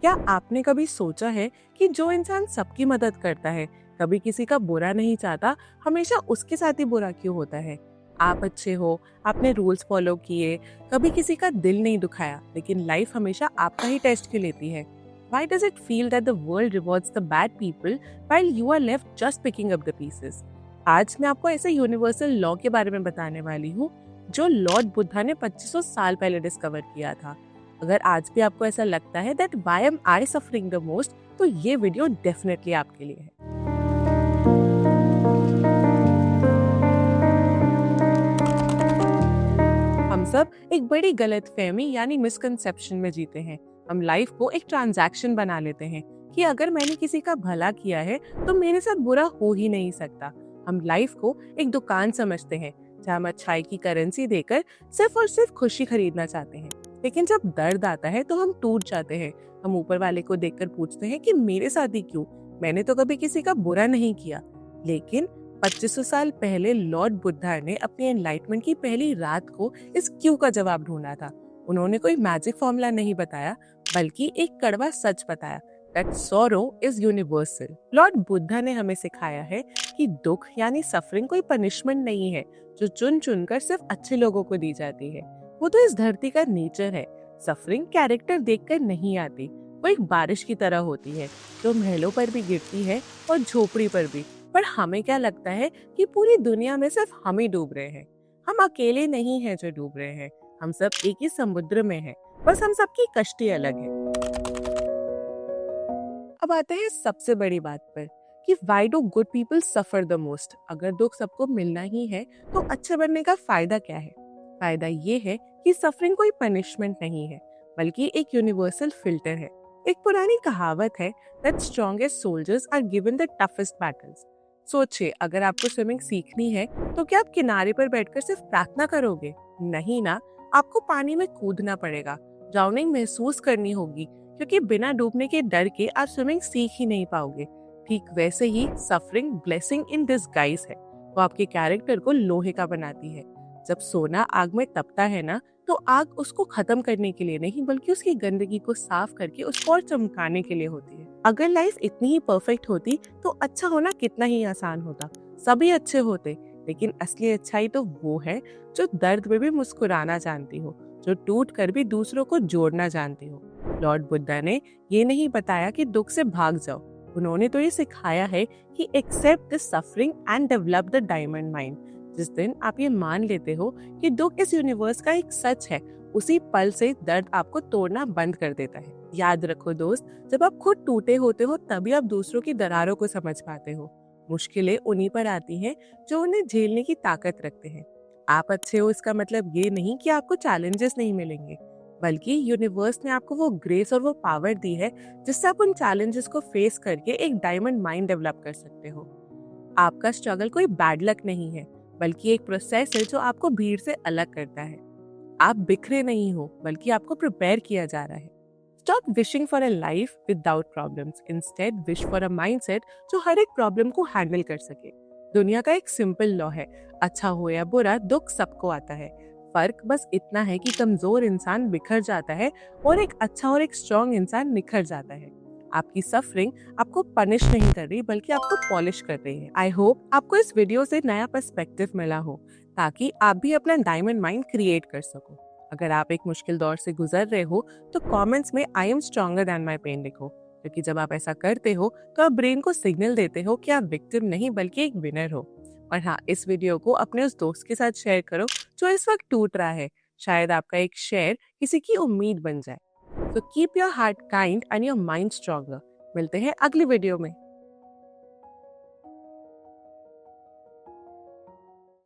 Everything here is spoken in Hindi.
क्या आपने कभी सोचा है कि जो इंसान सबकी मदद करता है, कभी किसी का बुरा नहीं चाहता, हमेशा उसके साथ ही बुरा क्यों होता है? आप अच्छे हो, आपने रूल्स फॉलो किए, कभी किसी का दिल नहीं दुखाया, लेकिन लाइफ हमेशा आपका ही टेस्ट क्यों लेती है? Why does it feel that the world rewards the bad people while you are left just picking up the pieces? आज मैं आपको ऐसे यूनिवर्सल लॉ के बारे में बताने वाली हूँ जो लॉर्ड बुद्धा ने 2500 साल पहले डिस्कवर किया था। अगर आज भी आपको ऐसा लगता है that why am I suffering the most, तो ये वीडियो डेफिनेटली आपके लिए है। हम सब एक बड़ी गलतफहमी यानी मिसकंसेप्शन में जीते हैं। हम लाइफ को एक ट्रांजैक्शन बना लेते हैं कि अगर मैंने किसी का भला किया है तो मेरे साथ बुरा हो ही नहीं सकता। हम लाइफ को एक दुकान समझते हैं जहाँ हम अच्छाई की करेंसी देकर सिर्फ और सिर्फ खुशी खरीदना चाहते हैं। लेकिन जब दर्द आता है तो हम टूट जाते हैं। हम ऊपर वाले को देखकर पूछते हैं कि मेरे साथ ही क्यों, मैंने तो कभी किसी का बुरा नहीं किया। लेकिन 2500 साल पहले लॉर्ड बुद्धा ने अपनी एनलाइटमेंट की पहली रात को इस क्यों का जवाब ढूंढा था। उन्होंने कोई मैजिक फॉर्मूला नहीं बताया, बल्कि एक कड़वा सच बताया, that sorrow is universal। Lord Buddha ने हमें सिखाया है कि दुख यानी सफरिंग कोई पनिशमेंट नहीं है जो चुन चुन कर सिर्फ अच्छे लोगों को दी जाती है। वो तो इस धरती का नेचर है। सफरिंग कैरेक्टर देखकर नहीं आती, वो एक बारिश की तरह होती है जो महलों पर भी गिरती है और झोपड़ी पर भी। पर हमें क्या लगता है कि पूरी दुनिया में सिर्फ हम ही डूब रहे हैं। हम अकेले नहीं हैं जो डूब रहे हैं, हम सब एक ही समुद्र में हैं, बस हम सबकी कश्ती अलग है। अब आते हैं सबसे बड़ी बात पर कि why do good people suffer the most. अगर दुख सबको मिलना ही है तो अच्छे बनने का फायदा क्या है? फायदा ये है कि सफरिंग कोई पनिशमेंट नहीं है, बल्कि एक यूनिवर्सल फिल्टर है। एक पुरानी कहावत है that strongest soldiers are given the toughest battles. सोचिए, अगर आपको स्विमिंग सीखनी है तो क्या आप किनारे पर बैठकर सिर्फ प्रार्थना करोगे? नहीं ना, आपको पानी में कूदना पड़ेगा, ड्राउनिंग महसूस करनी होगी, क्योंकि बिना डूबने के डर के आप स्विमिंग सीख ही नहीं पाओगे। ठीक वैसे ही सफरिंग ब्लेसिंग इन डिसगाइज है। वो आपके कैरेक्टर को लोहे का बनाती है। जब सोना आग में तपता है ना, तो आग उसको खत्म करने के लिए नहीं, बल्कि उसकी गंदगी को साफ करके उसको और चमकाने के लिए होती है। अगर लाइफ इतनी ही परफेक्ट होती तो अच्छा होना कितना ही आसान होता। सभी अच्छे होते, लेकिन असली अच्छाई तो वो है जो दर्द में भी मुस्कुराना जानती हो, जो टूट कर भी दूसरों को जोड़ना जानती हो। लॉर्ड बुद्धा ने ये नहीं बताया कि दुख से भाग जाओ, उन्होंने तो ये सिखाया है कि accept the suffering and develop the diamond mind. जिस दिन आप ये मान लेते हो कि दुख इस यूनिवर्स का एक सच है, उसी पल से दर्द आपको तोड़ना बंद कर देता है। याद रखो दोस्त, जब आप खुद टूटे होते हो तभी आप दूसरों की दरारों को समझ पाते हो। मुश्किलें उन्हीं पर आती हैं जो उन्हें झेलने की ताकत रखते हैं। आप अच्छे हो इसका मतलब ये नहीं कि आपको चैलेंजेस नहीं मिलेंगे, बल्कि यूनिवर्स ने आपको वो ग्रेस और वो पावर दी है जिससे आप उन चैलेंजेस को फेस करके एक डायमंड माइंड डेवलप कर सकते हो। आपका स्ट्रगल कोई बैड लक नहीं है, बल्कि एक प्रोसेस है जो आपको भीड़ से अलग करता है। आप बिखरे नहीं हो, बल्कि आपको प्रिपेयर किया जा रहा है। Stop wishing for a life without problems, instead wish for a mindset जो हर एक प्रॉब्लम को हैंडल कर सके। दुनिया का एक सिंपल लॉ है, अच्छा हो या बुरा, दुख सबको आता है। फर्क बस इतना है कि कमजोर इंसान बिखर जाता है और एक अच्छा और एक स्ट्रॉन्ग इंसान निखर जाता है। आपकी सफरिंग आपको पनिश नहीं कर रही, बल्कि आपको पॉलिश कर रही है। आई होप आपको इस वीडियो से नया पर्सपेक्टिव मिला हो, ताकि आप भी अपना डायमंड माइंड क्रिएट कर सको। अगर आप एक मुश्किल दौर से गुजर रहे हो तो कमेंट्स में I am stronger than my pain लिखो, क्योंकि जब आप ऐसा करते हो तो आप ब्रेन को सिग्नल देते हो कि आप विक्टिम नहीं बल्कि एक विनर हो। और हाँ, इस वीडियो को अपने उस दोस्त के साथ शेयर करो जो इस वक्त टूट रहा है। शायद आपका एक शेयर किसी की उम्मीद बन जाए। So keep your heart kind and your mind stronger। मिलते हैं अगली वीडियो में।